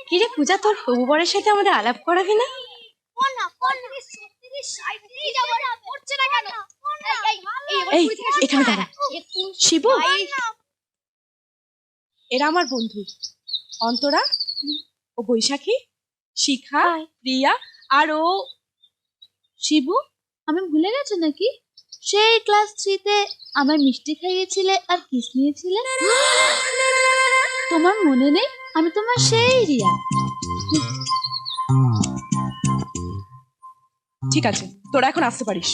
কি রে পূজা, তোর হবু বরের সাথে আমাদের আলাপ করাবি না? এই এখানে দাঁড়া। শিবু, এরা আমার বন্ধু অন্তরা ও বৈশাখী, শিখা, প্রিয়া আর ও শিবু। আমি ভুলে গেছো নাকি? সেই ক্লাস 3 তে আমার মিষ্টি খাইয়েছিলে আর কিস নিয়েছিলে, তোমার মনে নেই? আমি তোমার সেই রিয়া। ঠিক আছে, তোরা এখন আসতে পারিস।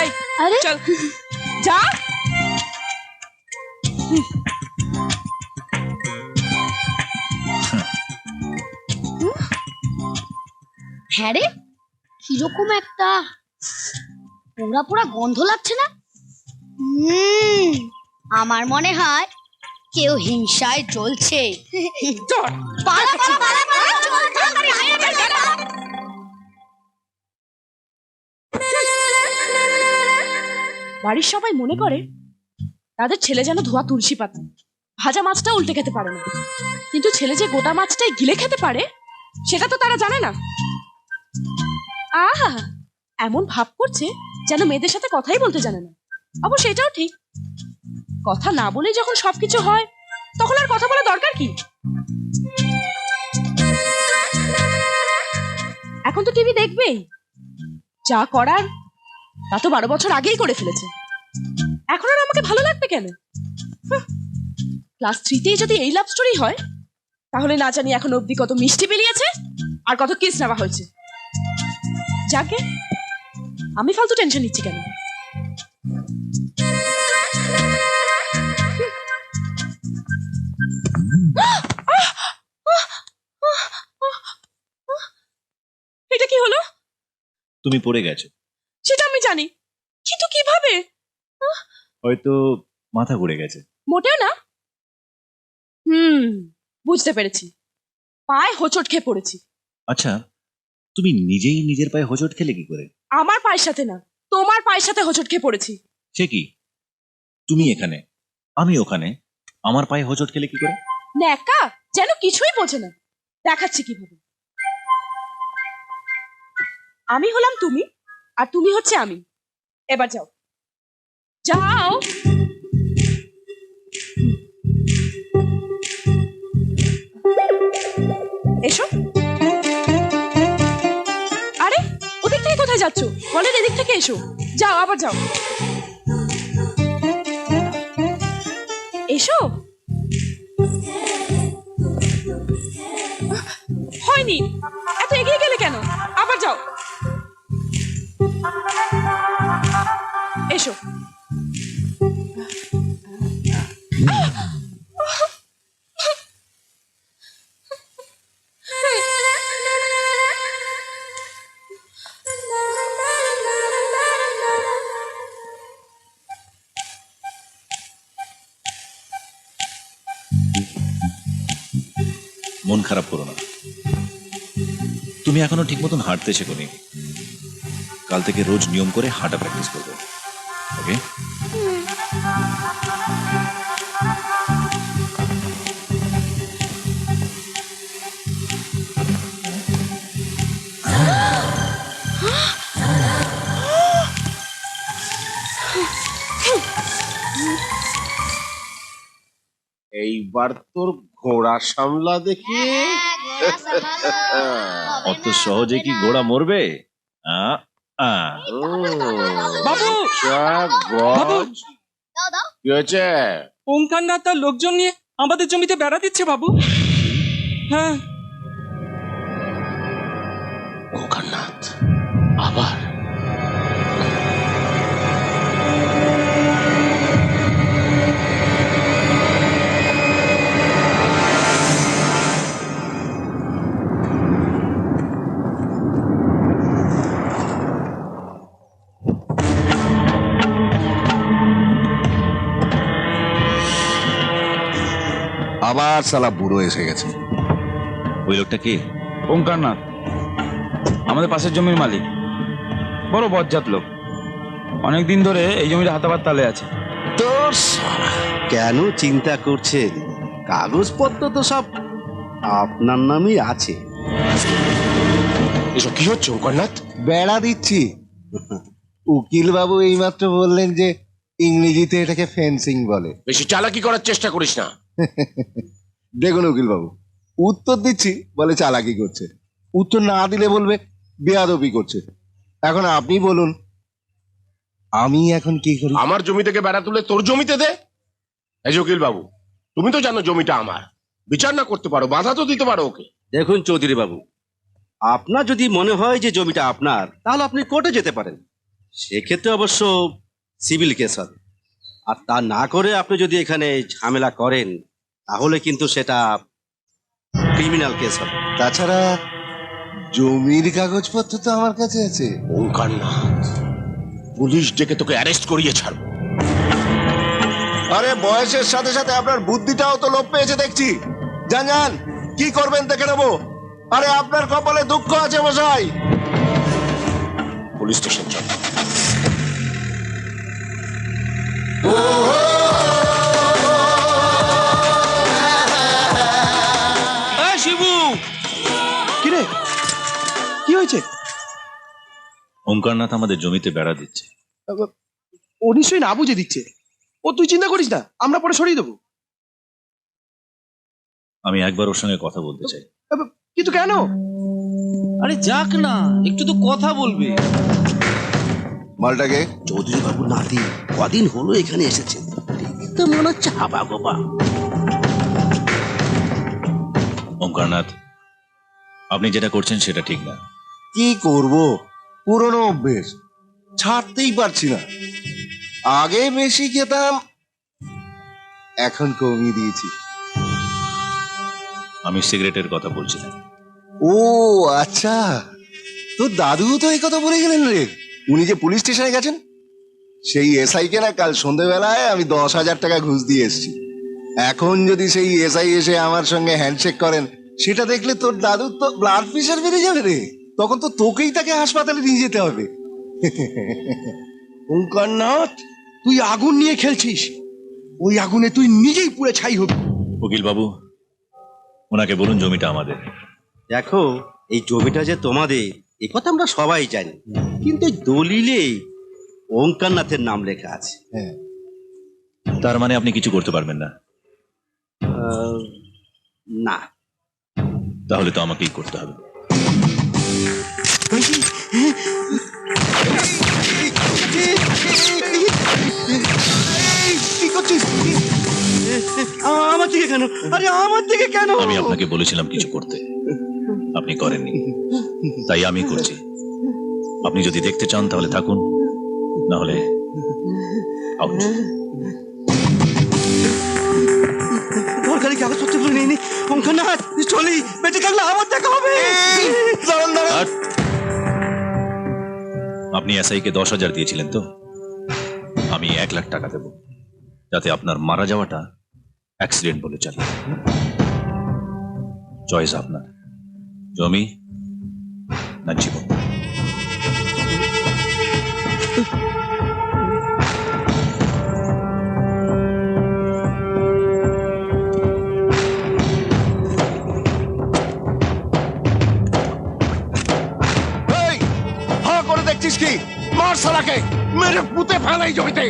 এই আরে চল যা। হ্যাঁ রে, কিরকম একটা পোড়া পোড়া গন্ধ লাগছে না? আমার মনে হয় কেউ হিংসায় জ্বলছে। বাড়ির সবাই মনে করে তাদের ছেলে যেন ধোয়া তুলসী পাতা, ভাজা মাছটা উল্টে খেতে পারে না, কিন্তু ছেলে যে গোটা মাছটাই গিলে খেতে পারে সেটা তো তারা জানে না। আহা, এমন ভাব করছে যেন মেয়েদের সাথে কথাই বলতে জানে না। অবশ্য এটাও ঠিক, কথা না বলেই যখন সবকিছু হয় তখন আর কথা বলা দরকার কি? এখন তো টিভি দেখবেই, যা করার তা তো 12 বছর আগেই করে ফেলেছে। এখন আর আমাকে ভালো লাগবে কেন? ক্লাস 3তেই যদি এই লাভ স্টোরি হয়, তাহলে না জানি এখন অবধি কত মিষ্টি বেরিয়েছে আর কত কিস নেওয়া হয়েছে। যাকে আমি ফালতু টেনশন নিচ্ছি কেন? এটা কি হলো? তুমি পড়ে গেছো। সেটা আমি জানি, কিন্তু কিভাবে? হয়তো মাথা ঘুরে গেছে। মোটেও না। বুঝতে পেরেছি, পায়ে হোঁচট খেয়ে পড়েছি। আচ্ছা, তুমি নিজেই নিজের পায়ে হোঁচট খেলে কি করে? আমার পায়ের সাথে না, তোমার পায়ের সাথে হোঁচট খেয়ে পড়েছি। সে কি? তুমি এখানে, আমি ওখানে, আমার পায়ে হোঁচট খেলে কি করে? ন্যাকা যেন কিছুই বোঝে না। দেখাচ্ছি কিভাবে। আমি হলাম তুমি আর তুমি হচ্ছে আমি। এবার যাও যাও। এসো। আরে ওদিক থেকে কোথায় যাচ্ছ? বলের এদিক থেকে এসো। যাও, আবার যাও। এসো। হয়নি, এত এগিয়ে গেলে কেন? আবার যাও। এসো। মন খারাপ করো না, তুমি এখনো ঠিক মতন হাঁটতে শেখোনি। কাল থেকে রোজ নিয়ম করে হাঁটা প্র্যাকটিস করবে, ওকে? এইবার তোর ঘোড়া সামলা দেখি। অত সহজে কি ঘোড়া মরবে? বাবু! বাবু! কি হয়েছে? ওঙ্কারনাথ তার লোকজন নিয়ে আমাদের জমিতে বেড়া দিচ্ছে বাবু। হ্যাঁ। ওঙ্কারনাথ আবার? আবার সালা বুড়ো এসে গেছে। ওই লোকটা কে? ওঙ্কারনাথ, আমাদের পাশের জমির মালিক, বড় বজ্জাত লোক। অনেকদিন ধরে এই জমিটা হাতাবার তালে আছে। তোর শালা, কেন চিন্তা করছেন? কাগজপত্র তো সব আপনার নামই আছে। এসব কি হচ্ছে ওঙ্কারনাথ? বেড়া দিচ্ছি। উকিল বাবু এইমাত্র বললেন যে ইংরেজিতে এটাকে ফেন্সিং বলে। বেশি চালাকি করার চেষ্টা করিস না। দেখুন উকিল বাবু, উত্তর দিচ্ছি বলে চালাকি করছে, উত্তর না দিলে বলবে বেয়াদবি করছে। এখন আপনি বলুন আমি এখন কি করি? আমার জমি থেকে বেড়া তুলে তোর জমিতে দে? এই যে উকিল বাবু, তুমি তো জানো জমিটা আমার, বিচার না করতে পারো, বাধা তো দিতে পারো ওকে। দেখুন চৌধুরী বাবু, আপনার যদি মনে হয় যে জমিটা আপনার, তাহলে আপনি কোর্টে যেতে পারেন। সেক্ষেত্রে অবশ্য সিভিল কেস হবে। আর তা না করে আপনি যদি এখানে ঝামেলা করেন, তাহলে কিন্তু সেটা ক্রিমিনাল কেস হবে। তাছাড়া জমির কাগজপত্র তো আমার কাছে আছে। ওঙ্কারনাথ, পুলিশ ডেকে তোকে অ্যারেস্ট করিয়ে ছাড়বো। আরে বয়সের সাথে সাথে আপনার বুদ্ধিটাও তো লোপ পেয়েছে দেখছি। যান যান, কি করবেন দেখে নেবো। আরে আপনার কপালে দুঃখ আছে মশাই। পুলিশ স্টেশন চল। শিবু, কি রে, কি হয়েছে? ওঙ্কারনাথ আমাদের জমিতে বেড়া দিচ্ছে। ও নিশ্চয়ই না বুঝে দিচ্ছে। ও তুই চিন্তা করিস না, আমরা পরে সরিয়ে দেবো। আমি একবার ওর সঙ্গে কথা বলতে চাই। কিন্তু কেন? আরে যাক না, একটু তো কথা বলবে। মালটাকে চৌধুরী বাবু নাতি কদিন হলো এখানে এসেছে, তো মনে হচ্ছে হাবা গোবা। ওঙ্কারনাথ, আপনি যেটা করছেন সেটা ঠিক না। কি করব, পুরনো অভ্যেস ছাড়তেই পারছি না। আগে বেশি খেতাম, এখন কমিয়ে দিয়েছি। আমি সিগারেটের কথা বলছিলাম। ও আচ্ছা, তোর দাদু তো এই কথা বলে গেলেন রে। উনি যে পুলিশ স্টেশনে গেছেন, সেই এসআই কে না কাল সন্ধ্যেবেলায় আমি 10,000 টাকা ঘুষ দিয়ে এসেছি। এখন যদি সেই এসআই এসে আমার সঙ্গে হ্যান্ডশেক করেন, সেটা দেখলে তোর দাদুর তো ব্লাড প্রেশার বেড়ে যাবে রে। তখন তো তোকেই তাকে হাসপাতালে নিয়ে যেতে হবে। ওঙ্কারনাথ, তুই আগুন নিয়ে খেলছিস, ওই আগুনে তুই নিজেই পুড়ে ছাই হবি। উকিল বাবু, ওনাকে বলুন জমিটা আমাদের। দেখো, এই জমিটা যে তোমাদের এ কথা আমরা সবাই জানি, কিন্তু এই দলিলে ওঙ্কারনাথের নাম লেখা আছে। হ্যাঁ, তার মানে আপনি কিছু করতে পারবেন না? না। তাহলে তো আমাকেই করতে হবে। কি করছিস? আমার দিকে কেন? আরে আমার দিকে কেন? আমি আপনাকে বলেছিলাম কিছু করতে, আপনি করেননি, তাই আমি করছি। আপনি যদি দেখতে চান তাহলে থাকুন, না হলে আউট। দরকারি কাগজপত্রগুলো নিয়ে নি। ওঙ্কারনাথ, চলি, বেঁচে থাকলে আমার দেখা হবে। দাঁড়ান দাঁড়ান, আর আপনি এসআইকে 10,000 দিয়েছিলেন তো? আমি 1,00,000 টাকা দেব, যাতে আপনার মারা যাওয়াটা অ্যাক্সিডেন্ট বলে চলে। চয়েস আপনার, জমি না জীবন। এই, হাঁ করে দেখছিস কি? মার শালাকে, মেরে পুঁতে ফেলাই জমিতে।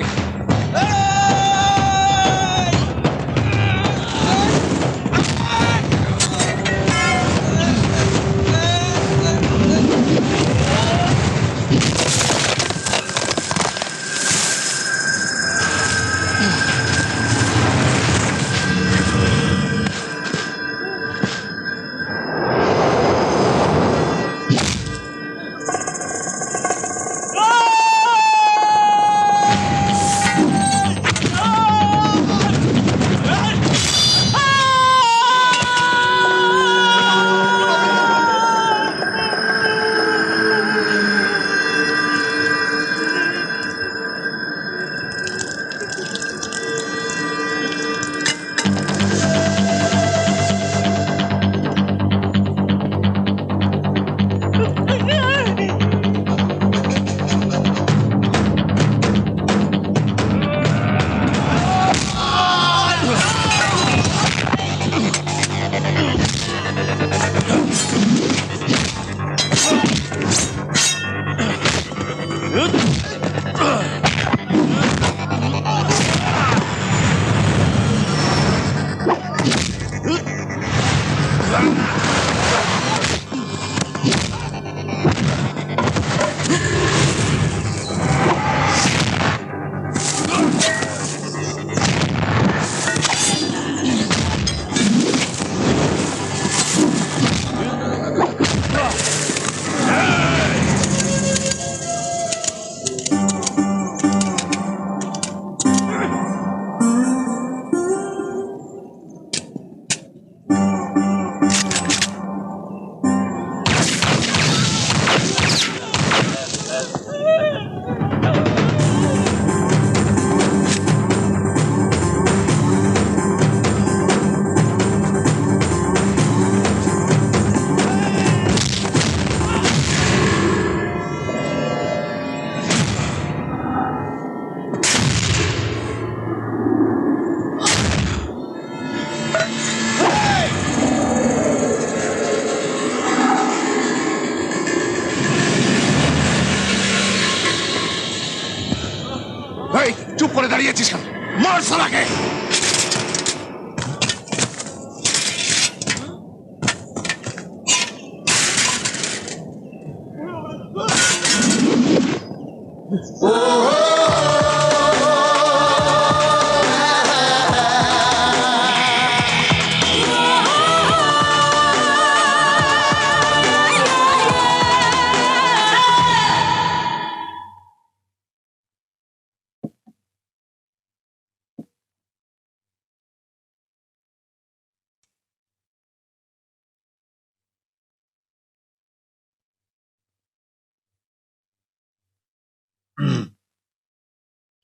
এই চুপ করে দাঁড়িয়েছিস কেন? মার শালাকে।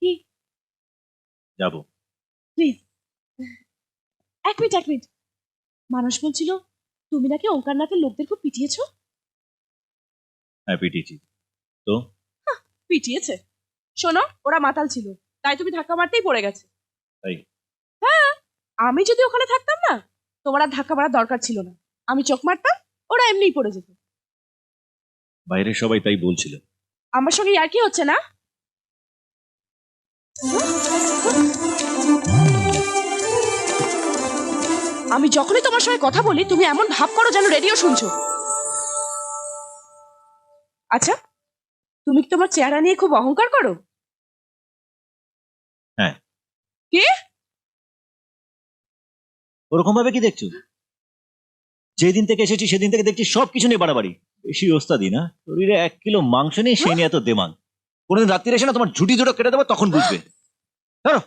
কি? যাবো। প্লিজ এক মিনিট। মানুষ বলছিল তুমি নাকি ওঙ্কারনাথের লোকদের খুব পিটিয়েছো। হ্যাঁ, পিটিয়েছি। তো পিটিয়েছে? শোনো, ওরা মাতাল ছিল, তাই তুমি ধাক্কা মারতেই পড়ে গেছে। তাই? হ্যাঁ, আমি যদি ওখানে থাকতাম না, তোমার আর ধাক্কা মারার দরকার ছিল না। আমি চোখ মারতাম, ওরা এমনিই পড়ে যেত। বাইরে সবাই তাই বলছিল। আমার সঙ্গে আর কি হচ্ছে না? আমি যখনই তোমার সঙ্গে কথা বলি তুমি এমন ভাব করো যেন রেডিও শুনছো। আচ্ছা, তুমি কি তোমার চেহারা নিয়ে খুব অহংকার করো? হ্যাঁ। কি? ওরকম ভাবে কি দেখছো? যেদিন থেকে এসেছি সেদিন থেকে দেখছি সবকিছু নিয়ে বাড়াবাড়ি। বেশি ওস্তাদি না, শরীরে 1 কিলো মাংস নেই, সে নিয়ে এত দেমাগ। কোনোদিন রাত্রিরে এসে না তোমার ঝুটি দুটো কেটে দেবো, তখন বুঝবে। ধরো।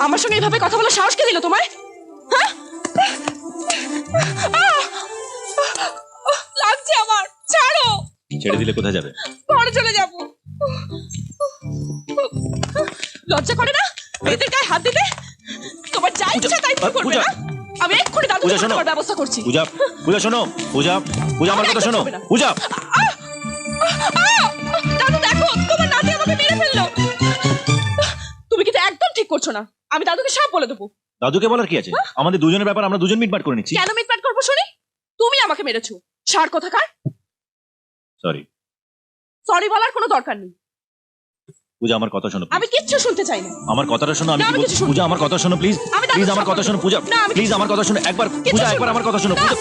আমার সঙ্গে এইভাবে কথা বলার সাহস কে দিল তোমায়? হ্যাঁ? লাগছে আমার, ছাড়ো। ছেড়ে দিলে কোথায় যাবে? ঘরে চলে যাব। লজ্জা করে না এদের গায়ে হাত দিতে? তোমার যা ইচ্ছা তাই তুমি করবে না? আমি এক্ষুনি দাদুকে ফোন করার ব্যবস্থা করছি। পূজা শোনো, পূজা আমার কথা শোনো। পূজা, দাদু দেখো, তোমার নাতি আমাকে মেরে ফেললো। তুমি কিন্তু একদম ঠিক করছো না। আমি দাদুকে সব বলে দেবো। দাদুকে বলার কি আছে? আমাদের দুজনের ব্যাপার, আমরা দুজন মিটমাট করে নিচ্ছি। কেন মিটমাট করবো শুনি? তুমি আমাকে মেরেছো, সার কোথাকার। সরি বলার কোনো দরকার নেই। পূজা আমার কথা শোনো। আমি কিচ্ছু শুনতে চাই না। আমার কথাটা শোনো। আমি না, কি আমি বলছি? কিছু শুনবো। পূজা আমার কথা শোনো প্লিজ। আমি দাদুর প্লিজ আমার সব কথা বলবো। শোনো পূজা। না, আমি প্লিজ কিছু আমার কথা শোনো একবার। কিচ্ছু পূজা শুনবো একবার আমার কথা শোনো। না। পূজা